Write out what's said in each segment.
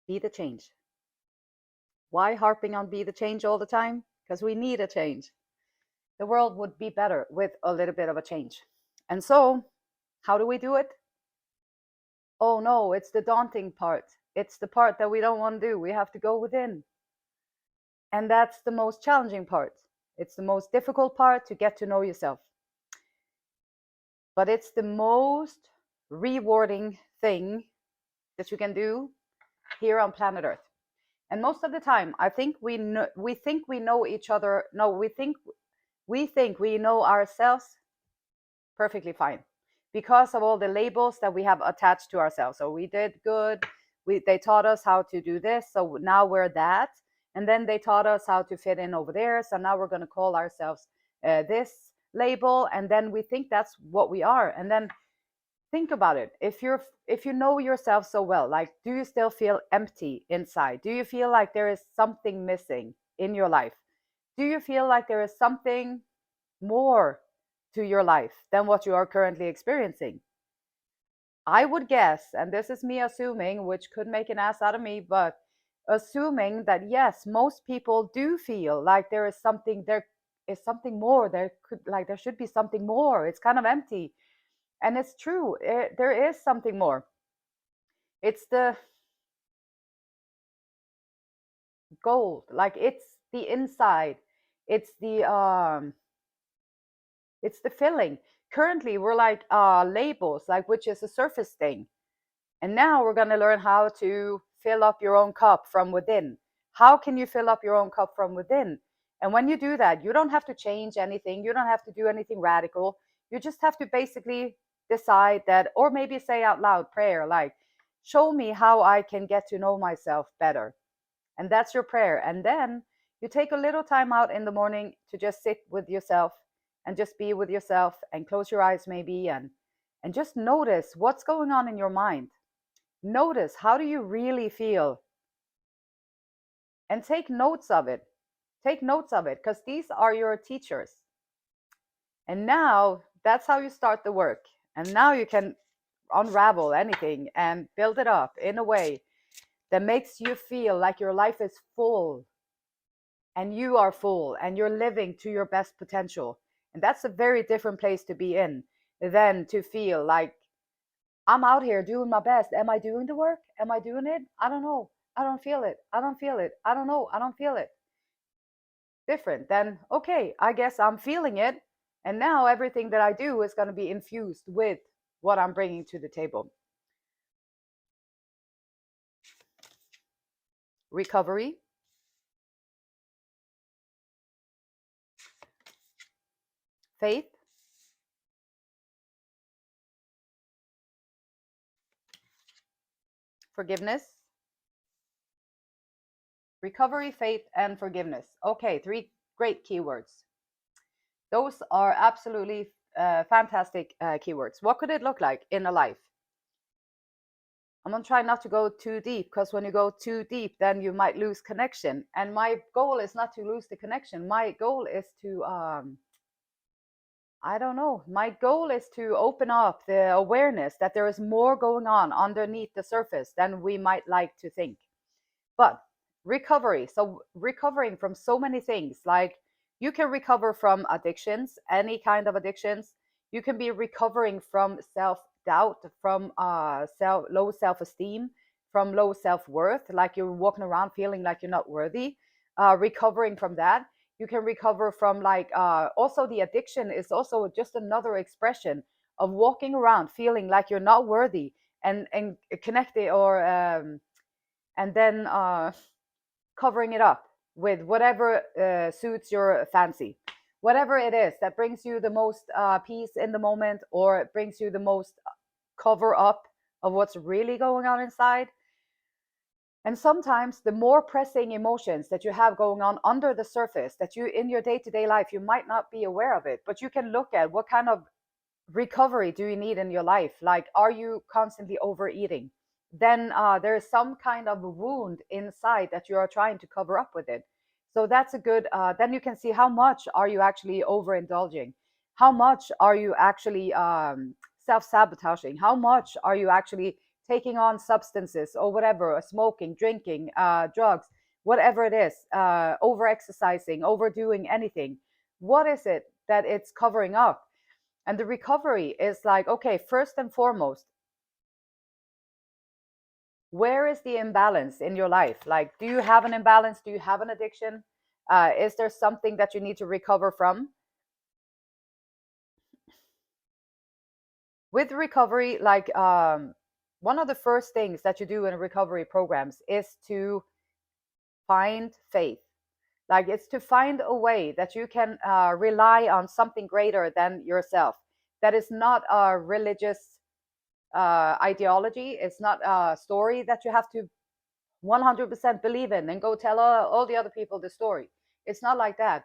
Be the change. Why harping on be the change all the time? Because we need a change. The world would be better with a little bit of a change. And so, how do we do it? Oh no, it's the daunting part. It's the part that we don't want to do. We have to go within. And that's the most challenging part. It's the most difficult part to get to know yourself. But it's the most rewarding thing that you can do here on planet Earth. And most of the time, I think we think we know each other. No, we think we know ourselves perfectly fine because of all the labels that we have attached to ourselves. So we did good. They taught us how to do this, so now we're that. And then they taught us how to fit in over there. So now we're going to call ourselves this label, and then we think that's what we are. And then think about it. If you know yourself so well, like, do you still feel empty inside? Do you feel like there is something missing in your life? Do you feel like there is something more to your life than what you are currently experiencing? I would guess, and this is me assuming, which could make an ass out of me, but assuming that yes, most people do feel like there is something more. There should be something more. It's kind of empty. And it's true. There is something more. It's the gold. Like, it's the inside. It's the filling. Currently, we're like labels, like, which is a surface thing. And now we're going to learn how to fill up your own cup from within. How can you fill up your own cup from within? And when you do that, you don't have to change anything. You don't have to do anything radical. You just have to basically decide that, or maybe say out loud prayer, like, show me how I can get to know myself better. And that's your prayer. And then you take a little time out in the morning to just sit with yourself and just be with yourself and close your eyes maybe, and just notice what's going on in your mind. Notice, how do you really feel? And take notes of it. Take notes of it, because these are your teachers. And now that's how you start the work. And now you can unravel anything and build it up in a way that makes you feel like your life is full, and you are full, and you're living to your best potential. And that's a very different place to be in than to feel like, I'm out here doing my best. Am I doing the work? Am I doing it? I don't know. I don't feel it. I don't feel it. I don't know. I don't feel it. Different than, okay, I guess I'm feeling it. And now everything that I do is going to be infused with what I'm bringing to the table. Recovery. Faith. Forgiveness. Recovery, faith, and forgiveness. Okay, 3 great keywords. Those are absolutely fantastic keywords. What could it look like in a life? I'm going to try not to go too deep, because when you go too deep, then you might lose connection. And my goal is not to lose the connection. My goal is to, I don't know. My goal is to open up the awareness that there is more going on underneath the surface than we might like to think. But recovery. So recovering from so many things, like, you can recover from addictions, any kind of addictions. You can be recovering from self-doubt, from low self-esteem, from low self-worth, like you're walking around feeling like you're not worthy. Recovering from that. You can recover from, like, also the addiction is also just another expression of walking around feeling like you're not worthy, and connected, or and then covering it up with whatever suits your fancy, whatever it is that brings you the most peace in the moment, or brings you the most cover up of what's really going on inside. And sometimes the more pressing emotions that you have going on under the surface, that you, in your day-to-day life, you might not be aware of it, but you can look at what kind of recovery do you need in your life. Like, are you constantly overeating? Then there is some kind of wound inside that you are trying to cover up with it. So that's a good, then you can see how much are you actually overindulging, how much are you actually self-sabotaging, how much are you actually taking on substances or whatever, smoking, drinking, drugs, whatever it is, over exercising, overdoing anything. What is it that it's covering up? And the recovery is like, okay, first and foremost, where is the imbalance in your life? Like, do you have an imbalance? Do you have an addiction? Is there something that you need to recover from? With recovery, like, one of the first things that you do in recovery programs is to find faith. Like, it's to find a way that you can rely on something greater than yourself. That is not a religious ideology. It's not a story that you have to 100% believe in and go tell all the other people the story. It's not like that.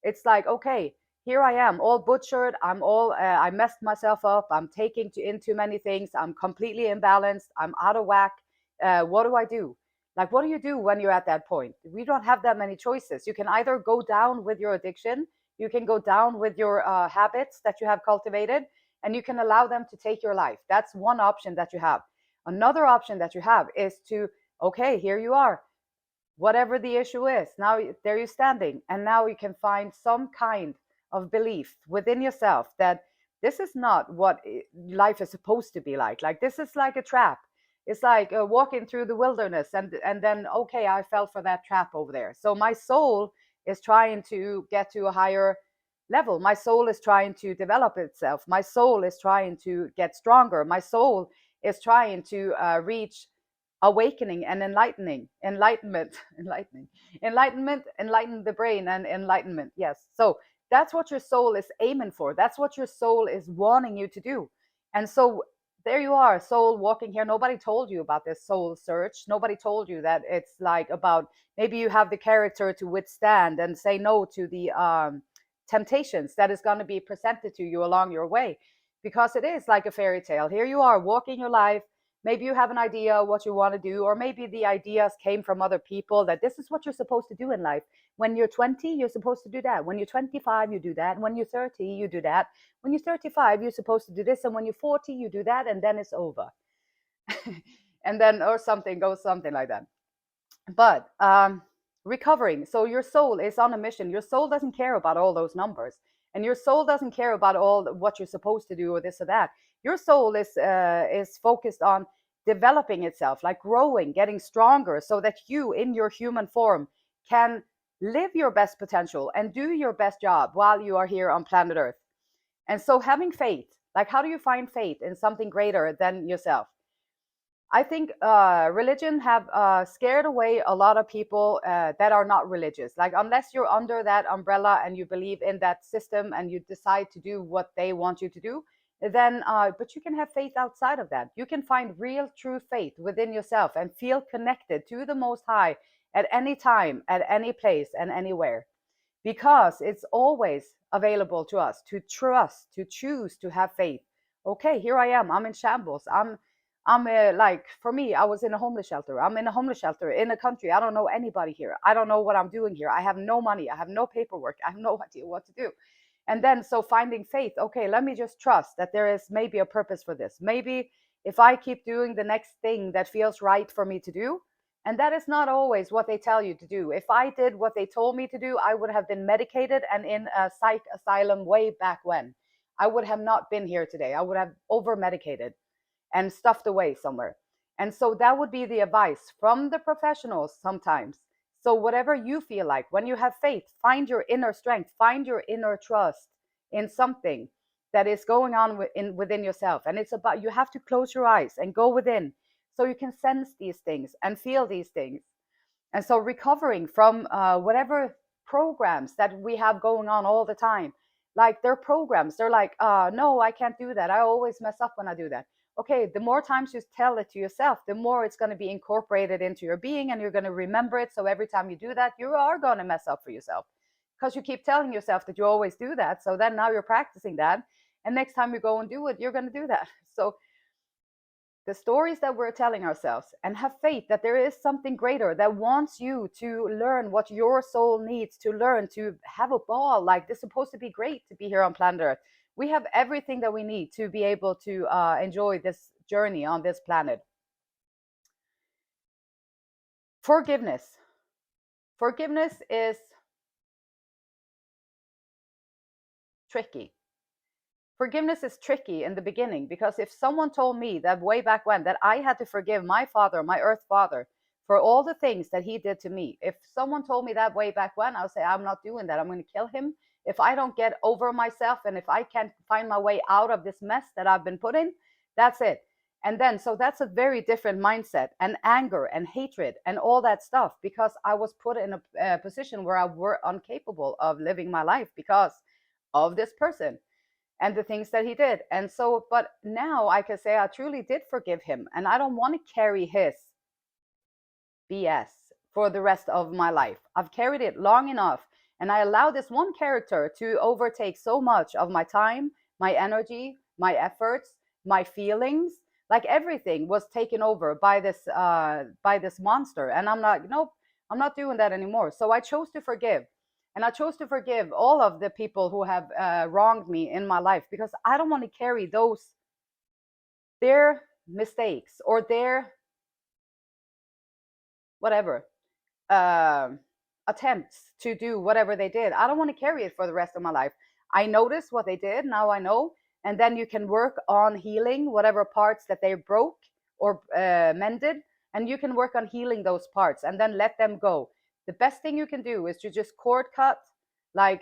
It's like, okay, here I am, all butchered. I messed myself up. I'm taking in too many things. I'm completely imbalanced. I'm out of whack. What do I do? Like, what do you do when you're at that point? We don't have that many choices. You can either go down with your addiction, you can go down with your habits that you have cultivated, and you can allow them to take your life. That's one option that you have. Another option that you have is to, okay, here you are, whatever the issue is, now there you're standing, and now you can find some kind of belief within yourself that this is not what life is supposed to be like this is like a trap. It's like walking through the wilderness, and then, okay, I fell for that trap over there, so my soul is trying to get to a higher level. My soul is trying to develop itself. My soul is trying to get stronger. My soul is trying to reach awakening and enlightenment enlighten the brain, and enlightenment. Yes, so that's what your soul is aiming for. That's what your soul is wanting you to do. And so there you are, soul, walking here. Nobody told you about this soul search. Nobody told you that it's like about, maybe you have the character to withstand and say no to the temptations that is going to be presented to you along your way, because it is like a fairy tale. Here you are walking your life. Maybe you have an idea what you want to do, or maybe the ideas came from other people that this is what you're supposed to do in life. When you're 20, you're supposed to do that. When you're 25, you do that. When you're 30, you do that. When you're 35, you're supposed to do this. And when you're 40, you do that. And then it's over. And then, or something goes something like that. But recovering, so your soul is on a mission. Your soul doesn't care about all those numbers, and your soul doesn't care about all what you're supposed to do or this or that. Your soul is focused on developing itself, like growing, getting stronger, so that you in your human form can live your best potential and do your best job while you are here on planet Earth. And so having faith, like, how do you find faith in something greater than yourself? I think religion have scared away a lot of people that are not religious. Like, unless you're under that umbrella and you believe in that system and you decide to do what they want you to do, then, but you can have faith outside of that. You can find real, true faith within yourself and feel connected to the Most High at any time, at any place, and anywhere, because it's always available to us to trust, to choose to have faith. Okay, here I am. I'm in shambles. I'm like, for me, I was in a homeless shelter. I'm in a homeless shelter in a country. I don't know anybody here. I don't know what I'm doing here. I have no money. I have no paperwork. I have no idea what to do. And then, so finding faith, okay, let me just trust that there is maybe a purpose for this. Maybe if I keep doing the next thing that feels right for me to do, and that is not always what they tell you to do. If I did what they told me to do, I would have been medicated and in a psych asylum way back when. I would have not been here today. I would have over medicated and stuffed away somewhere. And so that would be the advice from the professionals sometimes. So, whatever you feel like, when you have faith, find your inner strength, find your inner trust in something that is going on within yourself. And it's about, you have to close your eyes and go within so you can sense these things and feel these things. And so, recovering from whatever programs that we have going on all the time, like they're programs, they're like, no, I can't do that. I always mess up when I do that. Okay, the more times you tell it to yourself, the more it's going to be incorporated into your being, and you're going to remember it. So every time you do that, you are going to mess up for yourself, because you keep telling yourself that you always do that. So then now you're practicing that. And next time you go and do it, you're going to do that. So the stories that we're telling ourselves, and have faith that there is something greater that wants you to learn what your soul needs to learn, to have a ball. Like, this is supposed to be great to be here on planet Earth. We have everything that we need to be able to enjoy this journey on this planet. Forgiveness. Forgiveness is tricky. Forgiveness is tricky in the beginning, because if someone told me that way back when that I had to forgive my father, my earth father, for all the things that he did to me, if someone told me that way back when, I'll say, I'm not doing that. I'm going to kill him. If I don't get over myself, and if I can't find my way out of this mess that I've been put in, that's it. And then, so that's a very different mindset, and anger and hatred and all that stuff, because I was put in a position where I were incapable of living my life because of this person and the things that he did. And so, but now I can say I truly did forgive him, and I don't want to carry his BS for the rest of my life. I've carried it long enough, and I allow this one character to overtake so much of my time, my energy, my efforts, my feelings. Like everything was taken over by this monster, and I'm not, nope, I'm not doing that anymore. So I chose to forgive, and I chose to forgive all of the people who have wronged me in my life, because I don't want to carry their mistakes or their whatever uh, attempts to do whatever they did. I don't want to carry it for the rest of my life. I noticed what they did. Now I know. And then you can work on healing whatever parts that they broke or mended. And you can work on healing those parts and then let them go. The best thing you can do is to just cord cut, like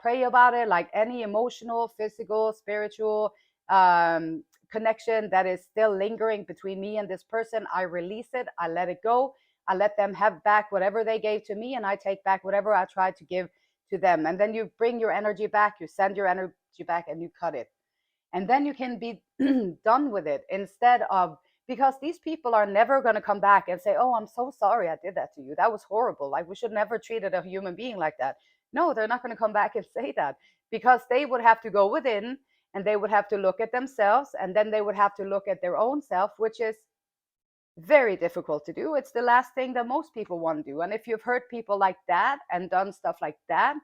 pray about it, like any emotional, physical, spiritual connection that is still lingering between me and this person. I release it. I let it go. I let them have back whatever they gave to me, and I take back whatever I tried to give to them. And then you bring your energy back, you send your energy back, and you cut it. And then you can be done with it, instead of, because these people are never going to come back and say, oh, I'm so sorry I did that to you. That was horrible. Like, we should never treated a human being like that. No, they're not going to come back and say that, because they would have to go within, and they would have to look at themselves, and then they would have to look at their own self, which is very difficult to do. It's the last thing that most people want to do. And if you've hurt people like that and done stuff like that,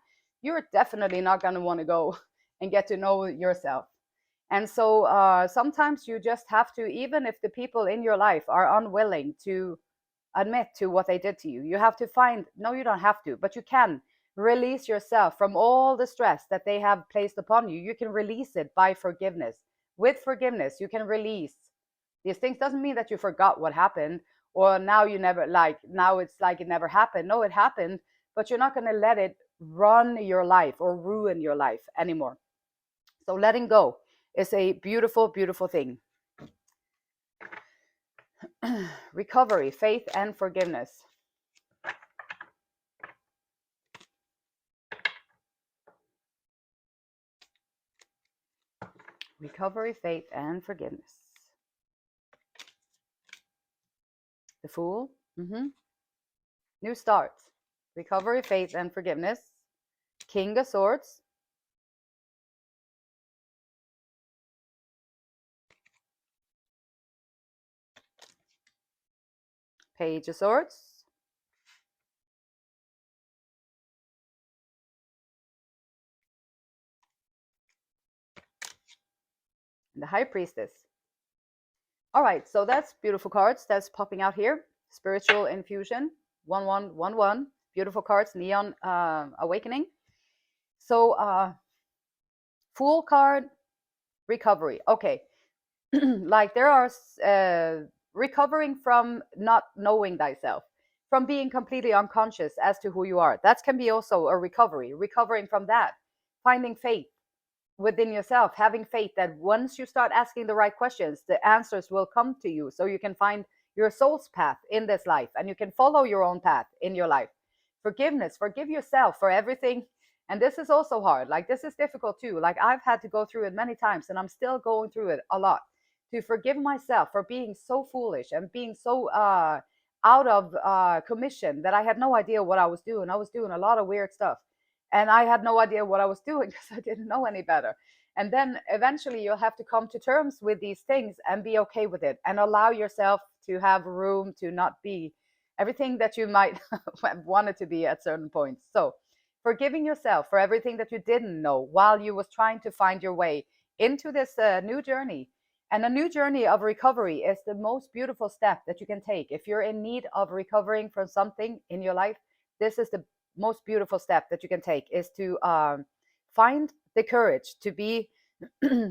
you're definitely not going to want to go and get to know yourself. And so sometimes you just have to, even if the people in your life are unwilling to admit to what they did to you, you have to find, no, you don't have to, but you can release yourself from all the stress that they have placed upon you. You can release it by forgiveness. With forgiveness, you can release these things. Doesn't mean that you forgot what happened, or now you never, like, now it's like it never happened. No, it happened, but you're not going to let it run your life or ruin your life anymore. So letting go is a beautiful, beautiful thing. Recovery, faith, and forgiveness. Recovery, faith, and forgiveness. The Fool. New start. Recovery, faith, and forgiveness. King of Swords. Page of Swords. And the High Priestess. All right, so that's beautiful cards that's popping out here. Spiritual Infusion, 1111. Beautiful cards, Neon Awakening. So Fool card, recovery. Okay, like there are recovering from not knowing thyself, from being completely unconscious as to who you are. That can be also a recovery, recovering from that. Finding faith within yourself, having faith that once you start asking the right questions, the answers will come to you, so you can find your soul's path in this life, and you can follow your own path in your life. Forgiveness, forgive yourself for everything. And this is also hard. Like, this is difficult too. Like, I've had to go through it many times, and I'm still going through it a lot, to forgive myself for being so foolish and being so out of commission, that I had no idea what I was doing. I was doing a lot of weird stuff, and I had no idea what I was doing because I didn't know any better. And then eventually you'll have to come to terms with these things and be okay with it, and allow yourself to have room to not be everything that you might have wanted to be at certain points. So forgiving yourself for everything that you didn't know while you was trying to find your way into this new journey, And a new journey of recovery is the most beautiful step that you can take. If you're in need of recovering from something in your life, this is the most beautiful step that you can take, is to find the courage to be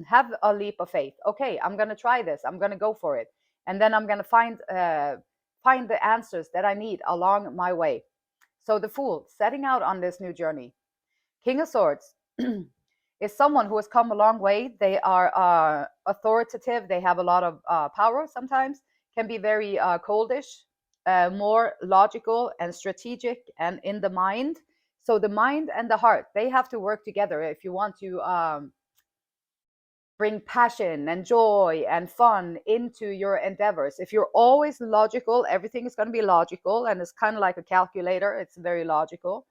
have a leap of faith. Okay, I'm going to try this. I'm going to go for it. And then I'm going to find the answers that I need along my way. So the Fool, setting out on this new journey. King of Swords is someone who has come a long way. They are authoritative. They have a lot of power sometimes, can be very coldish, more logical and strategic and in the mind. So the mind and the heart, they have to work together if you want to bring passion and joy and fun into your endeavors. If you're always logical, everything is going to be logical, and it's kind of like a calculator. It's very logical.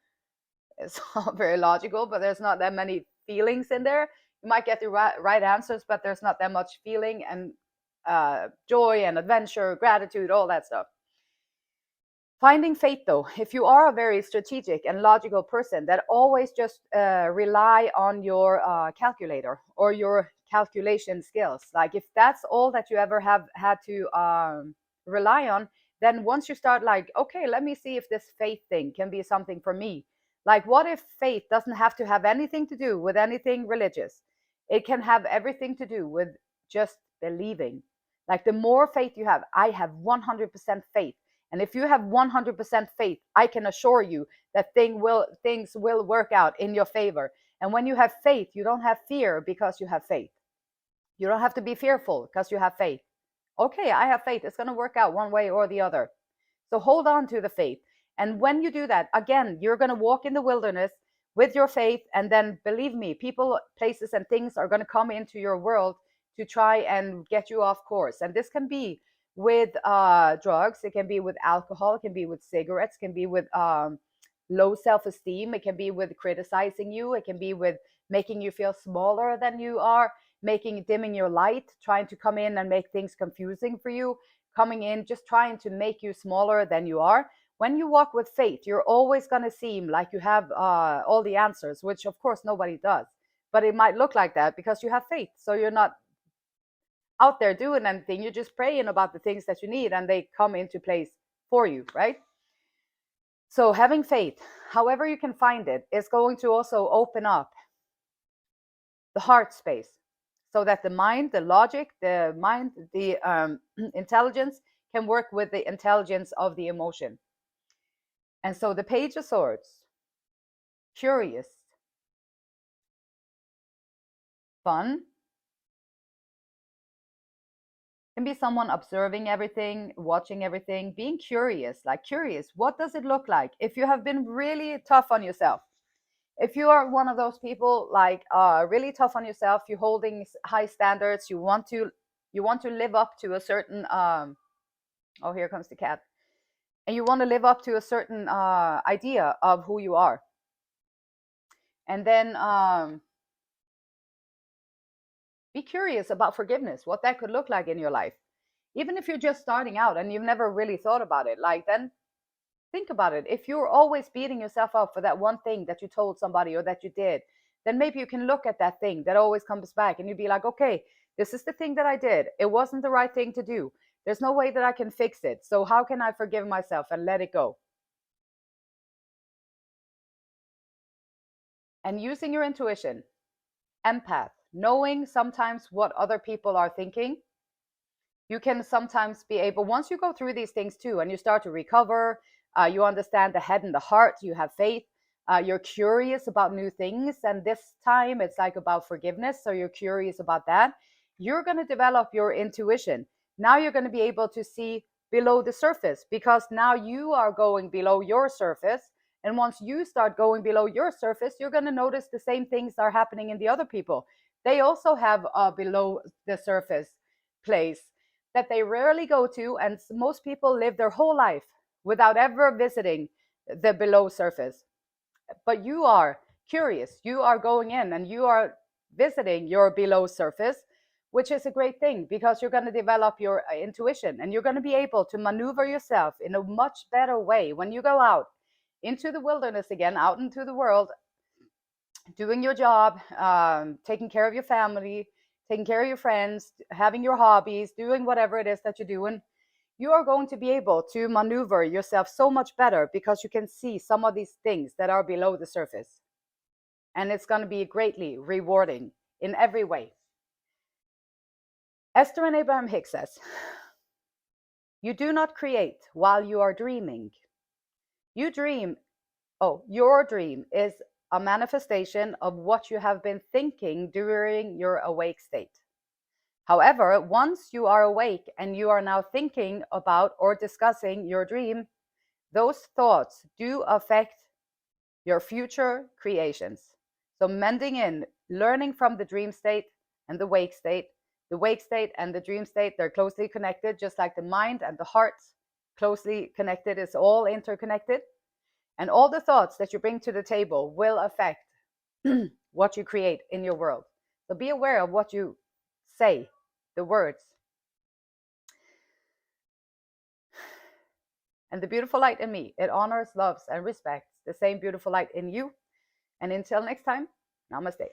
It's all very logical, but there's not that many feelings in there. You might get the right answers, but there's not that much feeling and joy and adventure, gratitude, all that stuff. Finding faith, though, if you are a very strategic and logical person that always just rely on your calculator or your calculation skills, like if that's all that you ever have had to rely on, then once you start like, okay, let me see if this faith thing can be something for me. Like, what if faith doesn't have to have anything to do with anything religious? It can have everything to do with just believing. Like, the more faith you have, I have 100% faith. And if you have 100% faith, I can assure you that things will work out in your favor. And when you have faith, you don't have fear because you have faith. You don't have to be fearful because you have faith. Okay, I have faith. It's going to work out one way or the other. So hold on to the faith. And when you do that, again, you're going to walk in the wilderness with your faith. And then believe me, people, places, and things are going to come into your world to try and get you off course. And this can be with drugs, it can be with alcohol, it can be with cigarettes, it can be with low self-esteem, it can be with criticizing you, it can be with making you feel smaller than you are, dimming your light, trying to come in and make things confusing for you, coming in just trying to make you smaller than you are. When you walk with faith, you're always going to seem like you have all the answers, which of course nobody does, but it might look like that because you have faith. So you're not out there doing anything, you're just praying about the things that you need and they come into place for you, right? So having faith, however you can find it, is going to also open up the heart space so that the mind, the logic, the mind, the intelligence can work with the intelligence of the emotion. And so the Page of Swords, curious, fun, can be someone observing everything, watching everything, being curious, like curious, what does it look like? If you have been really tough on yourself, if you are one of those people like really tough on yourself, you're holding high standards, you want to live up to a certain oh, here comes the cat. And you want to live up to a certain idea of who you are. And then be curious about forgiveness, what that could look like in your life. Even if you're just starting out and you've never really thought about it, like, then think about it. If you're always beating yourself up for that one thing that you told somebody or that you did, then maybe you can look at that thing that always comes back and you'd be like, okay, this is the thing that I did. It wasn't the right thing to do. There's no way that I can fix it. So how can I forgive myself and let it go? And using your intuition, empath, knowing sometimes what other people are thinking. You can sometimes be able, once you go through these things too, and you start to recover, you understand the head and the heart, you have faith, you're curious about new things. And this time it's like about forgiveness. So you're curious about that. You're going to develop your intuition. Now you're going to be able to see below the surface because now you are going below your surface. And once you start going below your surface, you're going to notice the same things are happening in the other people. They also have a below the surface place that they rarely go to, and most people live their whole life without ever visiting the below surface. But you are curious, you are going in and you are visiting your below surface, which is a great thing because you're going to develop your intuition and you're going to be able to maneuver yourself in a much better way when you go out into the wilderness again, out into the world, doing your job, taking care of your family, taking care of your friends, having your hobbies, doing whatever it is that you're doing, you are going to be able to maneuver yourself so much better because you can see some of these things that are below the surface. And it's going to be greatly rewarding in every way. Esther and Abraham Hicks says, you do not create while you are dreaming. You dream, your dream is a manifestation of what you have been thinking during your awake state. However, once you are awake and you are now thinking about or discussing your dream, those thoughts do affect your future creations. So mending in, learning from the dream state and the wake state. The wake state and the dream state, they're closely connected, just like the mind and the heart, closely connected. It's all interconnected. And all the thoughts that you bring to the table will affect what you create in your world. So be aware of what you say, the words. And the beautiful light in me, it honors, loves, and respects the same beautiful light in you. And until next time, namaste.